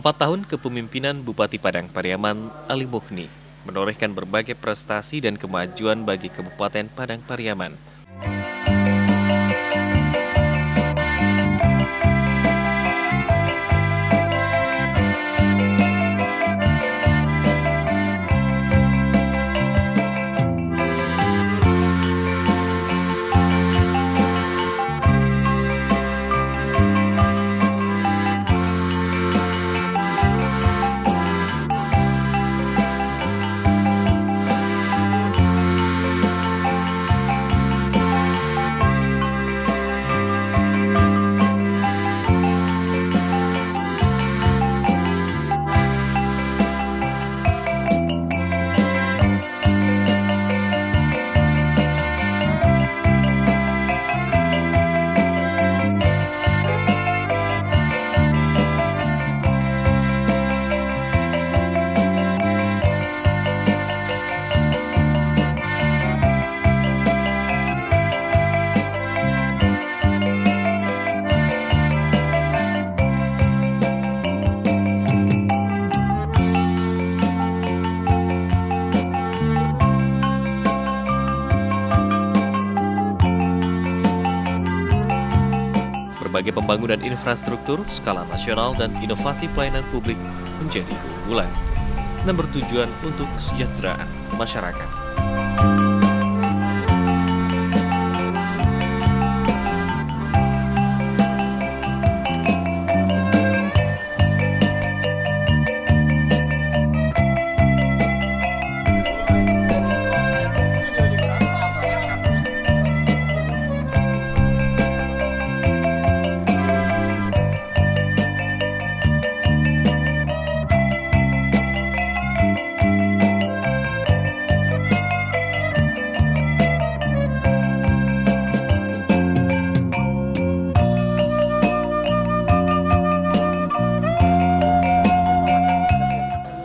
4 tahun kepemimpinan Bupati Padang Pariaman Ali Mukhni menorehkan berbagai prestasi dan kemajuan bagi Kabupaten Padang Pariaman. Berbagai pembangunan infrastruktur skala nasional dan inovasi pelayanan publik menjadi keunggulan dan bertujuan untuk kesejahteraan masyarakat.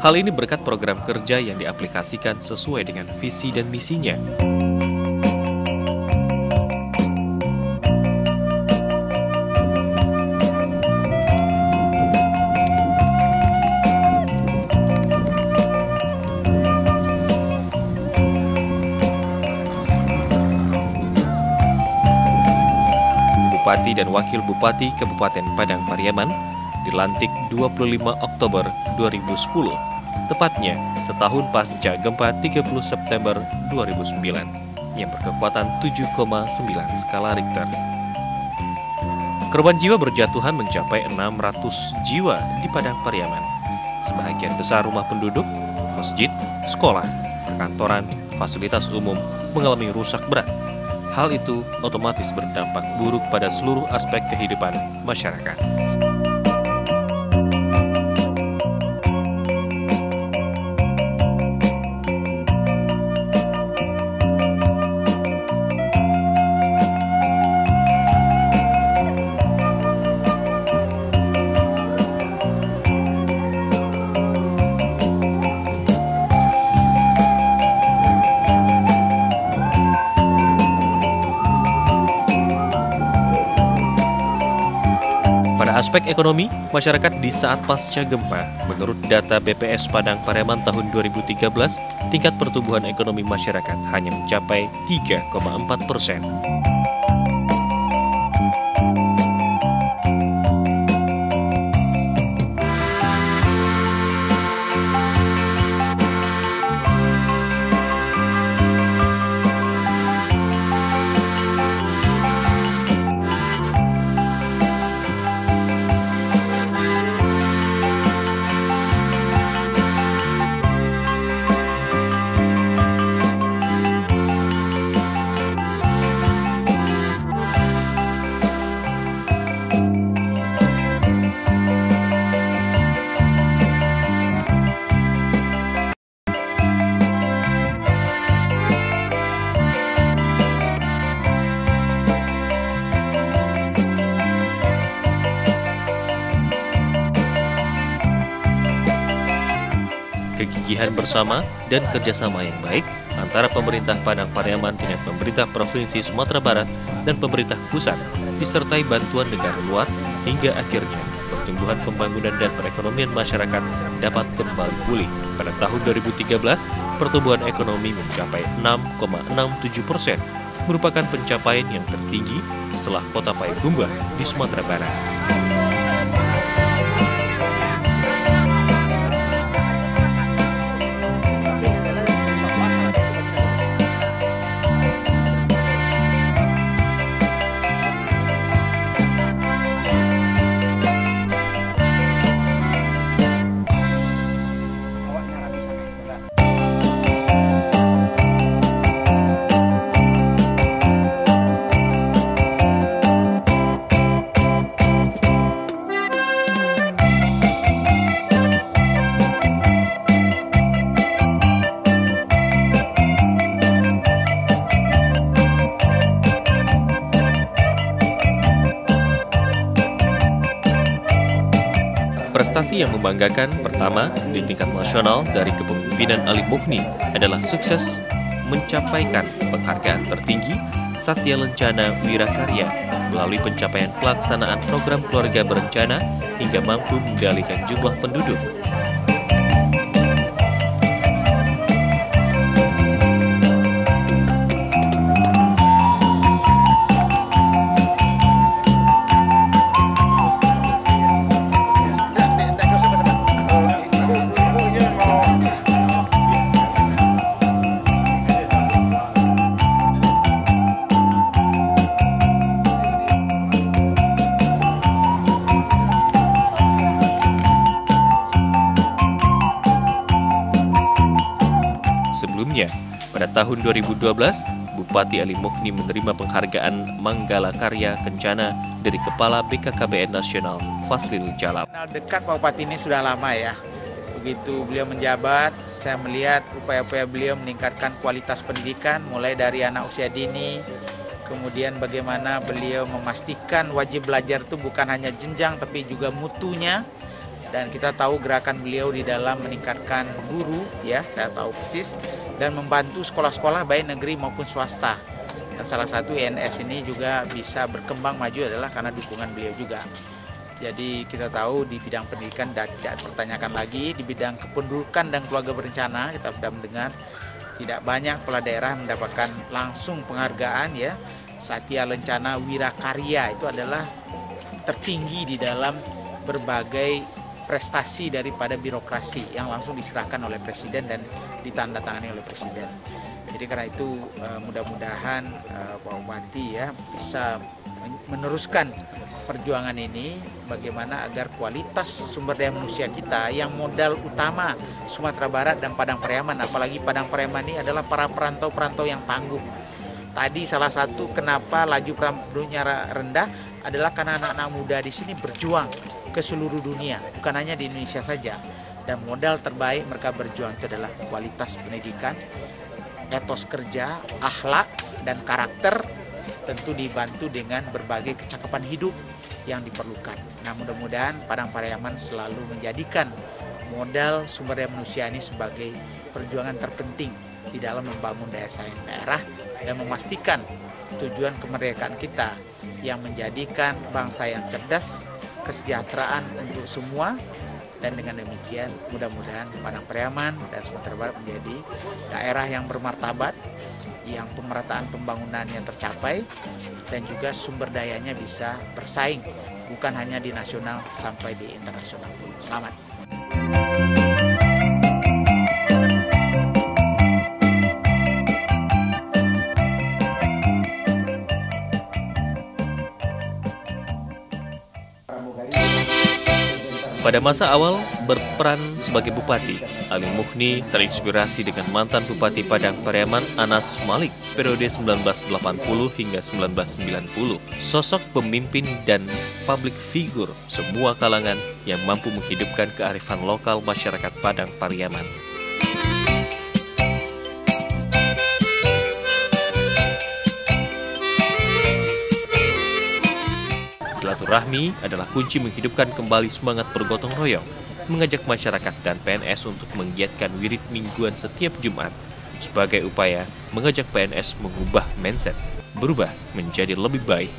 Hal ini berkat program kerja yang diaplikasikan sesuai dengan visi dan misinya. Bupati dan Wakil Bupati Kabupaten Padang Pariaman dilantik 25 Oktober 2010. Tepatnya setahun pasca gempa 30 September 2009 yang berkekuatan 7,9 skala Richter. Korban jiwa berjatuhan mencapai 600 jiwa di Padang Pariaman. Sebagian besar rumah penduduk, masjid, sekolah, perkantoran, fasilitas umum mengalami rusak berat. Hal itu otomatis berdampak buruk pada seluruh aspek kehidupan masyarakat. Pada aspek ekonomi, masyarakat di saat pasca gempa, menurut data BPS Padang Pariaman tahun 2013, tingkat pertumbuhan ekonomi masyarakat hanya mencapai 3,4%. kegigihan bersama dan kerjasama yang baik antara pemerintah Padang Pariaman dengan pemerintah Provinsi Sumatera Barat dan pemerintah pusat, disertai bantuan negara luar, hingga akhirnya pertumbuhan pembangunan dan perekonomian masyarakat dapat kembali pulih. Pada tahun 2013, pertumbuhan ekonomi mencapai 6,67%, merupakan pencapaian yang tertinggi setelah Kota Payakumbuh di Sumatera Barat. Prestasi yang membanggakan pertama di tingkat nasional dari kepemimpinan Ali Mukhni adalah sukses mencapaikan penghargaan tertinggi Satya Lencana Wirakarya melalui pencapaian pelaksanaan program keluarga berencana hingga mampu mengendalikan jumlah penduduk. Sebelumnya, pada tahun 2012, Bupati Ali Mukhni menerima penghargaan Manggala Karya Kencana dari Kepala BKKBN Nasional, Fazlil Jalal. Dekat Pak Bupati ini sudah lama ya. Begitu beliau menjabat, saya melihat upaya-upaya beliau meningkatkan kualitas pendidikan, mulai dari anak usia dini, kemudian bagaimana beliau memastikan wajib belajar itu bukan hanya jenjang, tapi juga mutunya. Dan kita tahu gerakan beliau di dalam meningkatkan guru, ya saya tahu persis, dan membantu sekolah-sekolah baik negeri maupun swasta. Dan salah satu INS ini juga bisa berkembang maju adalah karena dukungan beliau juga. Jadi kita tahu di bidang pendidikan tidak dipertanyakan lagi, di bidang kependudukan dan keluarga berencana kita sudah mendengar tidak banyak kepala daerah mendapatkan langsung penghargaan ya. Satya Lencana Wirakarya itu adalah tertinggi di dalam berbagai prestasi daripada birokrasi yang langsung diserahkan oleh Presiden dan ditandatangani oleh Presiden. Jadi karena itu mudah-mudahan Pak Bupati ya bisa meneruskan perjuangan ini bagaimana agar kualitas sumber daya manusia kita yang modal utama Sumatera Barat dan Padang Pariaman, apalagi Padang Pariaman ini adalah para perantau-perantau yang tangguh. Tadi salah satu kenapa laju penduduknya rendah adalah karena anak-anak muda di sini berjuang ke seluruh dunia, bukan hanya di Indonesia saja. Dan modal terbaik mereka berjuang itu adalah kualitas pendidikan, etos kerja, akhlak, dan karakter, tentu dibantu dengan berbagai kecakapan hidup yang diperlukan. Nah, mudah-mudahan Padang Pariaman selalu menjadikan modal sumber daya manusia ini sebagai perjuangan terpenting di dalam membangun daya saing daerah dan memastikan tujuan kemerdekaan kita yang menjadikan bangsa yang cerdas, kesejahteraan untuk semua, dan dengan demikian mudah-mudahan Padang Pariaman dan Sumatera Barat menjadi daerah yang bermartabat, yang pemerataan pembangunannya tercapai, dan juga sumber dayanya bisa bersaing bukan hanya di nasional sampai di internasional. Selamat. Pada masa awal berperan sebagai bupati, Ali Mukhni terinspirasi dengan mantan Bupati Padang Pariaman Anas Malik periode 1980 hingga 1990. Sosok pemimpin dan public figure semua kalangan yang mampu menghidupkan kearifan lokal masyarakat Padang Pariaman. Silaturahmi adalah kunci menghidupkan kembali semangat bergotong royong, mengajak masyarakat dan PNS untuk menggiatkan wirid mingguan setiap Jumat, sebagai upaya mengajak PNS mengubah mindset, berubah menjadi lebih baik.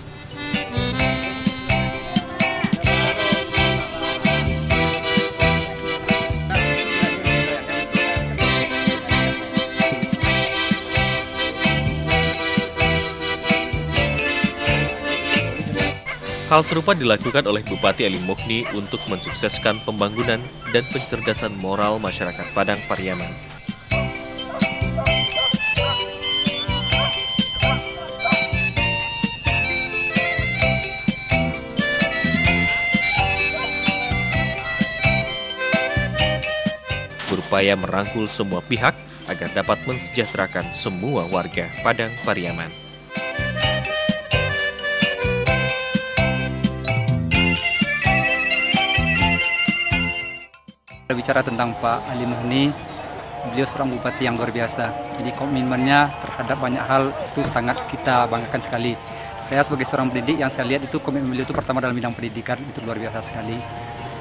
Hal serupa dilakukan oleh Bupati Ali Mughni untuk mensukseskan pembangunan dan pencerdasan moral masyarakat Padang Pariaman. Berupaya merangkul semua pihak agar dapat mensejahterakan semua warga Padang Pariaman. Bicara tentang Pak Ali Mughni, beliau seorang bupati yang luar biasa. Jadi komitmennya terhadap banyak hal itu sangat kita banggakan sekali. Saya sebagai seorang pendidik yang saya lihat itu komitmen beliau itu pertama dalam bidang pendidikan itu luar biasa sekali.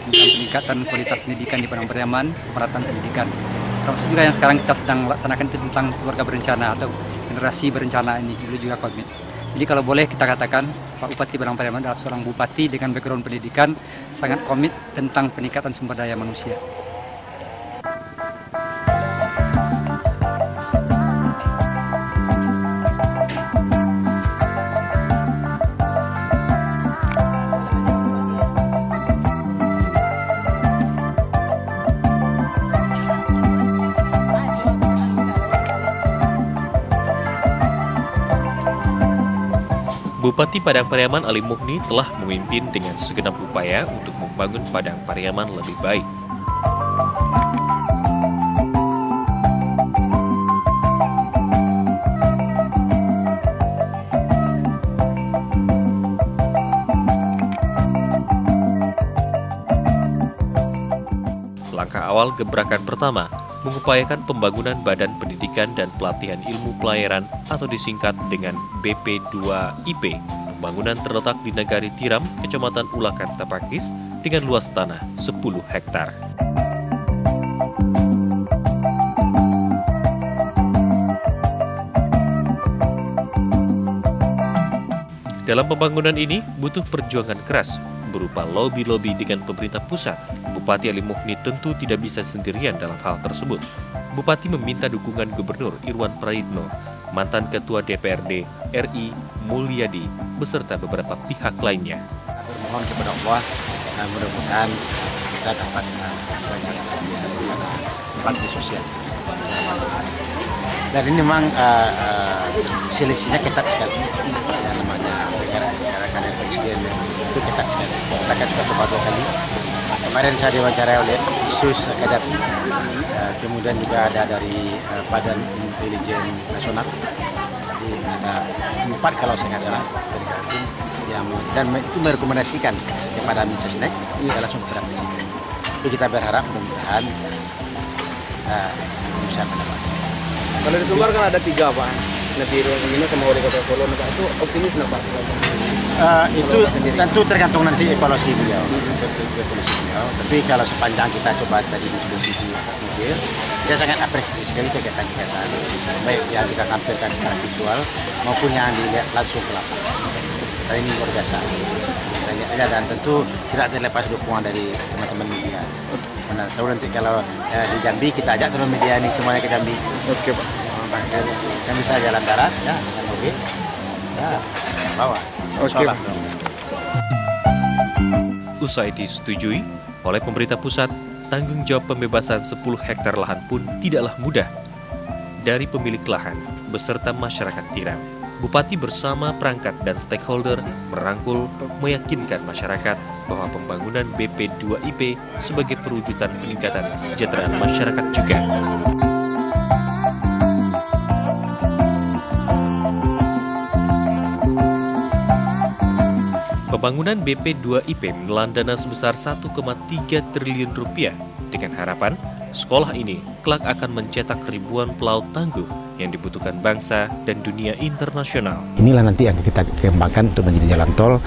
Tentang peningkatan kualitas pendidikan di Padang Pariaman, pemerataan pendidikan. Termasuk juga yang sekarang kita sedang laksanakan itu tentang keluarga berencana atau generasi berencana ini, beliau juga komit. Jadi kalau boleh kita katakan Pak Bupati Padang Pariaman adalah seorang bupati dengan background pendidikan sangat komit tentang peningkatan sumber daya manusia. Bupati Padang Pariaman Ali Mughni telah memimpin dengan segenap upaya untuk membangun Padang Pariaman lebih baik. Langkah awal gebrakan pertama mengupayakan pembangunan Badan Pendidikan dan Pelatihan Ilmu Pelayaran atau disingkat dengan BP2IP. Bangunan terletak di Nagari Tiram, Kecamatan Ulakan Tapakis dengan luas tanah 10 hektar. Dalam pembangunan ini butuh perjuangan keras berupa lobi-lobi dengan pemerintah pusat. Bupati Ali Mughni tentu tidak bisa sendirian dalam hal tersebut. Bupati meminta dukungan Gubernur Irwan Prayitno, mantan Ketua DPRD RI Mulyadi, beserta beberapa pihak lainnya. Bermohon kepada Allah, mudah-mudahan kita dapat banyak bakti sosial. Dan ini memang seleksinya ketat sekali. Yang namanya negara kader presiden itu ketat sekali. Kita kan sudah coba 2 kali. Kemarin saya diwawancarai oleh Isus Kadar, kemudian juga ada dari Badan Intelijen Nasional. Jadi ada 4 kalau saya nggak salah dari hakim yang dan itu merekomendasikan kepada Mensesnek langsung kepada presiden. Jadi kita berharap mudah-mudahan kita bisa mendapatkan. Kalau di Sumbar kan ada 3 Pak. Nanti ini sama wali kota Solo, itu optimis nggak Pak? Itu tentu tergantung nanti evaluasi beliau. Tapi kalau sepanjang kita coba tadi diskusi mobil, dia sangat apresiasi sekali kegiatan-kegiatan baik yang kita tampilkan secara visual maupun yang dilihat langsung ke lapangan. Dan ini luar biasa. Dan tentu tidak terlepas dukungan dari teman-teman media. Mana tahu nanti kalau di Jambi kita ajak teman media ini semuanya ke Jambi. Oke Pak. Dan bisa jalan darat ya dengan mobil. Ya, bawa. Oke. Usai disetujui oleh pemerintah pusat, tanggung jawab pembebasan 10 hektar lahan pun tidaklah mudah. Dari pemilik lahan beserta masyarakat Tiram, Bupati bersama perangkat dan stakeholder merangkul meyakinkan masyarakat bahwa pembangunan BP2IP sebagai perwujudan peningkatan kesejahteraan masyarakat juga. Pembangunan BP2IP menelan dana sebesar 1,3 triliun rupiah dengan harapan sekolah ini kelak akan mencetak ribuan pelaut tangguh yang dibutuhkan bangsa dan dunia internasional. Inilah nanti yang kita kembangkan untuk menjadi jalan tol.